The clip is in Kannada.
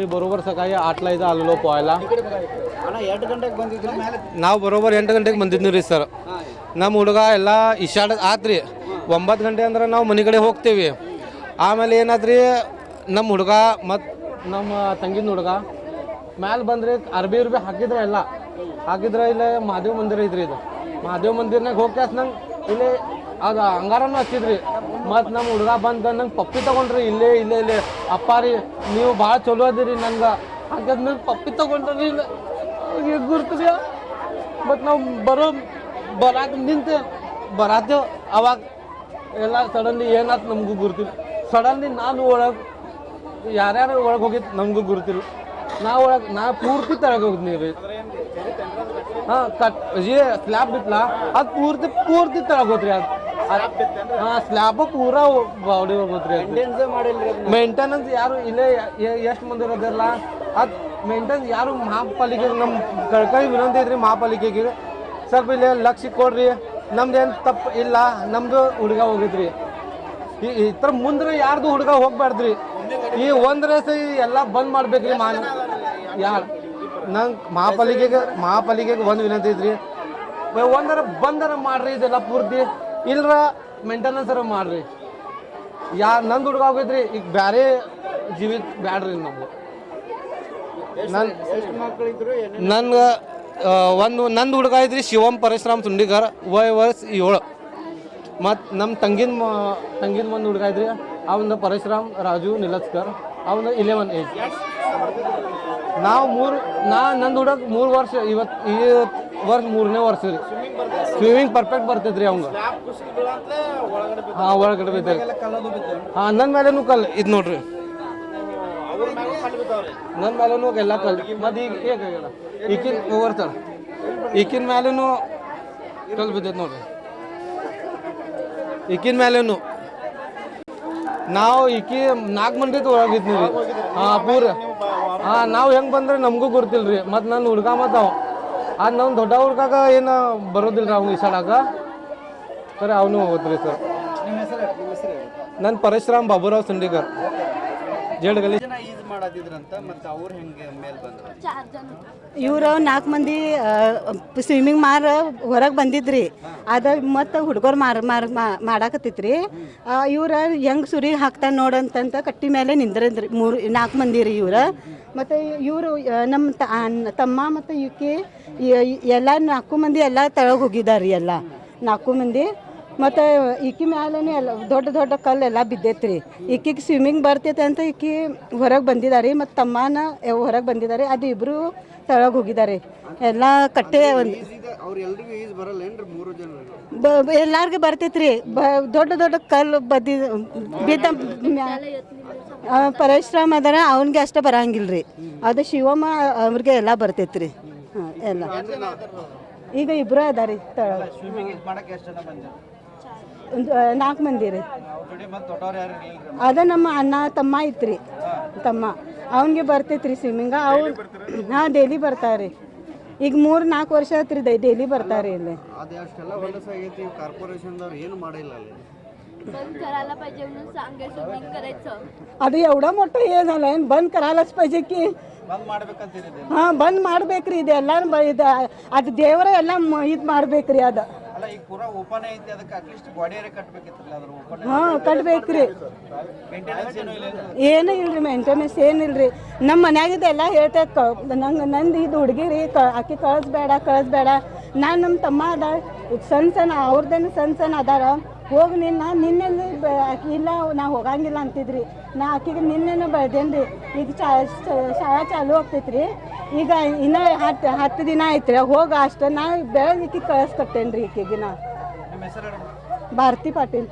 आम्ही बरोबर सकाळी 8ला इथं आलेलो पोहायला. ನಾವು ಬರೋಬ್ಬರ 8 ಗಂಟೆಗೆ ಬಂದಿದ್ವಿ ರೀ ಸರ್. ನಮ್ಮ ಹುಡುಗ ಎಲ್ಲ ಇಶಾಡ ಆತ್ರಿ. 9 ಗಂಟೆ ಅಂದ್ರೆ ನಾವು ಮನೆ ಕಡೆ ಹೋಗ್ತೀವಿ. ಆಮೇಲೆ ಏನಾದ್ರಿ ನಮ್ಮ ಹುಡುಗ ಮತ್ತು ನಮ್ಮ ತಂಗಿನ ಹುಡುಗ ಮ್ಯಾಲೆ ಬಂದ್ರಿ ಅರ್ಬಿ ಹಾಕಿದ್ರೆ ಎಲ್ಲ ಹಾಕಿದ್ರೆ ಇಲ್ಲೇ ಮಹಾದೇವ್ ಮಂದಿರ ಐತ್ರಿ. ಇದು ಮಹಾದೇವ್ ಮಂದಿರ್ನಾಗ ಹೋಗ್ಯಾಸ ನಂಗೆ ಇಲ್ಲಿ ಅದು ಅಂಗಾರನೂ ಹಚ್ಚಿದ್ರಿ. ಮತ್ತು ನಮ್ಮ ಹುಡುಗ ಬಂದು ನಂಗೆ ಪಪ್ಪಿ ತೊಗೊಂಡ್ರಿ ಇಲ್ಲೇ ಅಪ್ಪ ರೀ ನೀವು ಭಾಳ ಚಲೋ ಅದಿರಿ ನಂಗೆ ಹಾಕಿದ್ಮೇಲೆ ಪಪ್ಪಿ ತೊಗೊಂಡ್ರಿ ಇಲ್ಲ ಗುರ್ತದ. ಮತ್ತು ನಾವು ಬರಾತೇವೆ ಅವಾಗ ಎಲ್ಲ ಸಡನ್ಲಿ ಏನಾಯ್ತು ನಮಗೂ ಗುರ್ತಿಲ್ಲ. ಸಡನ್ಲಿ ನಾನು ಒಳಗೆ ಯಾರ್ಯಾರು ಒಳಗೆ ಹೋಗಿದ್ದು ನಮಗೂ ಗುರ್ತಿಲ್ಲ. ನಾ ಪೂರ್ತಿ ತಳಗೆ ಹೋಗಿದ್ನಿ ರೀ. ಹಾಂ ಸ್ಲ್ಯಾಬ್ ಬಿತ್ತಲ್ಲ ಅದು ಪೂರ್ತಿ ತಳಗೆ ಹೋದ್ರಿ. ಅದು ಹಾಂ ಸ್ಲ್ಯಾಬು ಪೂರಾ ಬಾಡಿ ಹೋಗೋದ್ರಿ. ಮೇಂಟೆನೆನ್ಸ್ ಯಾರು ಇಲ್ಲೇ ಎಷ್ಟು ಮಂದಿ ಇರೋದಿಲ್ಲ. ಅದು ಮೇಂಟೆನೆನ್ಸ್ ಯಾರು ಮಹಾಪಾಲಿಕೆಗೆ ನಮ್ಮ ಕಳ್ಕಳಿ ವಿನಂತಿ ಐತ್ರಿ ಮಹಾಪಾಲಿಕೆಗೆ ಸ್ವಲ್ಪ ಇಲ್ಲೇ ಲಕ್ಷ ಕೊಡ್ರಿ. ನಮ್ದೇನು ತಪ್ಪು ಇಲ್ಲ, ನಮ್ಮದು ಹುಡುಗ ಹೋಗಿದ್ರಿ. ಈ ಥರ ಮುಂದೆ ಯಾರ್ದು ಹುಡುಗ ಹೋಗ್ಬಾರ್ದ್ರಿ. ಈ ಒಂದು ರೇಸ್ ಎಲ್ಲ ಬಂದ್ ಮಾಡ್ಬೇಕ್ರಿ. ಯಾರು ನಂಗೆ ಮಹಾಪಾಲಿಕೆಗೆ ಒಂದು ವಿನಂತಿ ಐತ್ರಿ, ಬಂದರ ಮಾಡ್ರಿ ಇದೆಲ್ಲ ಪೂರ್ತಿ. ಇಲ್ರ ಮೇಂಟೆನೆನ್ಸರ ಮಾಡ್ರಿ. ನಂದು ಹುಡುಗ ಹೋಗಿದ್ರಿ. ಈಗ ಬೇರೆ ಜೀವಿ ಬ್ಯಾಡ್ರಿ ನಮ್ಗೆ. ನನ್ಗೆ ನಂದು ಹುಡುಗ ಐತ್ರಿ ಶಿವಮ್ ಪರಶುರಾಮ್ ಸುಂಡಿಗರ್ ವರ್ಷ 7. ಮತ್ತು ನಮ್ಮ ತಂಗಿನ ಒಂದು ಹುಡುಗ ಐತ್ರಿ ಅವನ ಪರಶುರಾಮ್ ರಾಜು ನಿಲಸ್ಕರ್ ಅವನ 11 ಏಜ್. ನಾವು ನಂದು ಹುಡುಗ 3 ವರ್ಷ ಈ ವರ್ಷ 3ನೇ ವರ್ಷ ರೀ. ಸ್ವಿಮ್ಮಿಂಗ್ ಪರ್ಫೆಕ್ಟ್ ಬರ್ತೈತ್ರಿ ಅವಂಗ. ಹಾಂ ಒಳಗಡೆ ಬೈತಾರೆ. ಹಾಂ ನನ್ನ ಮೇಲೇನು ಕಲ್ಲು ಇದು ನೋಡ್ರಿ. ನನ್ನ ಮೇಲೂ ಎಲ್ಲ ಕಲ್ಲು. ಮತ್ತು ಈಗ ಹೇಗಾಗಲ್ಲ ಈಕಿನ ಮೇಲೂ ಕಲ್ಲು ಬಿದ್ದೈತೆ ನೋಡ್ರಿ. ಈಕಿನ ಮೇಲೇನು ನಾವು 4 ಮಂದಿ ಒಳಗಿದ್ನಿ ರೀ. ಹಾಂ ಪೂರ. ಹಾಂ ನಾವು ಹೆಂಗೆ ಬಂದ್ರೆ ನಮಗೂ ಗೊತ್ತಿಲ್ಲ ರೀ. ಮತ್ತು ನನ್ನ ಹುಡುಗ ಮತ್ತು ಅದು ನಮ್ಮ ದೊಡ್ಡ ಹುಡ್ಗಾಗ ಏನು ಬರೋದಿಲ್ಲ ರೀ ಅವ್ನು ಈಸಾಡಾಗ. ಸರಿ ಅವನು ಹೋಗ್ತೀರಿ ಸರ್. ನನ್ನ ಪರಶುರಾಮ್ ಬಾಬುರಾವ್ ಸುಂಡಿಗರ್ ಜೇಡ್ಗಲ್ಲಿ. ಇವರು 4 ಮಂದಿ ಸ್ವಿಮ್ಮಿಂಗ್ ಹೊರಗೆ ಬಂದಿದ್ರಿ. ಅದ ಮತ್ತು ಹುಡುಗರು ಮಾಡಾಕತ್ತಿತ್ರಿ. ಇವ್ರ ಹೆಂಗೆ ಸುರಿ ಹಾಕ್ತಾನೆ ನೋಡಂತಂತ ಕಟ್ಟಿ ಮೇಲೆ ನಿಂದ್ರಂದ್ರಿ. 4 ಮಂದಿ ರೀ ಇವ್ರು. ಮತ್ತು ಇವರು ನಮ್ಮ ತಮ್ಮ ಮತ್ತು ಈಕೆ ಎಲ್ಲ 4 ಮಂದಿ ಎಲ್ಲ ತಳಗೆ ಹೋಗಿದ್ದಾರೆ ರೀ. ಎಲ್ಲ 4 ಮಂದಿ. ಮತ್ತು ಈಕಿ ಮ್ಯಾಲೇ ಎಲ್ಲ ದೊಡ್ಡ ಕಲ್ಲೆಲ್ಲ ಬಿದ್ದೈತ್ರಿ. ಈಕಿಗೆ ಸ್ವಿಮ್ಮಿಂಗ್ ಬರ್ತೈತೆ ಅಂತ ಈಕಿ ಹೊರಗೆ ಬಂದಿದ್ದಾರೆ. ಮತ್ತು ತಮ್ಮನ ಹೊರಗೆ ಬಂದಿದ್ದಾರೆ. ಅದು ಇಬ್ಬರು ತಳಗೆ ಹೋಗಿದ್ದಾರೆ. ಎಲ್ಲ ಕಟ್ಟೆ ಒಂದು ಎಲ್ಲಾರ್ಗೂ ಬರ್ತೈತ್ರಿ. ದೊಡ್ಡ ಕಲ್ಲು ಬಿದ್ದ ಪರಶುರಾಮ್ ಅದಾರ ಅವನಿಗೆ ಅಷ್ಟೇ ಬರಂಗಿಲ್ಲ ರೀ. ಅದು ಶಿವಮ್ಮ ಅವ್ರಿಗೆ ಎಲ್ಲ ಬರ್ತೈತ್ರಿ. ಹಾಂ ಎಲ್ಲ ಈಗ ಇಬ್ಬರು ಅದಾರಿ ತಳಗೆ. 4 ಮಂದಿ ರೀ. ಅದ ನಮ್ಮ ಅಣ್ಣ ತಮ್ಮ ಐತ್ರಿ. ತಮ್ಮ ಅವನಿಗೆ ಬರ್ತೈತ್ರಿ ಸ್ವಿಮ್ಮಿಂಗ. ಅವ್ರು ಹಾಂ ಡೈಲಿ ಬರ್ತಾರೆ. ಈಗ 3-4 ವರ್ಷ ಆತ್ರಿ ಡೈಲಿ ಬರ್ತಾರೆ ಇಲ್ಲಿ. ಅದು एवढा मोठं हे झालं आहे. बंद करायलाच पाहिजे की. हां बंद ಮಾಡ್ಬೇಕ್ರಿ. ಇದೆಲ್ಲ ಅದು ದೇವರ ಎಲ್ಲ ಇದು ಮಾಡ್ಬೇಕ್ರಿ. ಅದು ಹಾಂ ಕಟ್ಬೇಕ್ರಿ. ಏನೂ ಇಲ್ರಿ ಮೇಂಟೆನೆನ್ಸ್ ಏನಿಲ್ರಿ. ನಮ್ಮ ಮನ್ಯಾಗಿದ್ದು ಎಲ್ಲ ಹೇಳ್ತೈತೆ. ನಂದು ಇದು ಹುಡುಗಿರಿ ಆಕೆ ಕಳಿಸ್ಬೇಡ. ನಾನು ನಮ್ಮ ತಮ್ಮ ಅದ ಸಣ್ಣ ಅವ್ರದ್ದೇನು ಸಣ್ಣ ಅದಾರ. ಹೋಗಿ ನಿನ್ನೆ ಇಲ್ಲ ನಾ ಹೋಗಂಗಿಲ್ಲ ಅಂತಿದ್ರಿ. ನಾ ಆಕೆಗೆ ನಿನ್ನೆನೂ ಬೆಳ್ದೇನ್ರಿ. ಈಗ ಶಾಲಾ ಚಾಲು ಆಗ್ತೈತ್ರಿ. ಈಗ ಇನ್ನೂ 10 ದಿನ ಐತ್ರಿ. ಹೋಗ ಅಷ್ಟೇ ನಾ ಬೆಳೆದ ಈಕೆ ಕಳಿಸ್ಕೊಟ್ಟೇನ್ರಿ. ಈಕೆಗೆ ನಾ ಭಾರತಿ ಪಾಟೀಲ್.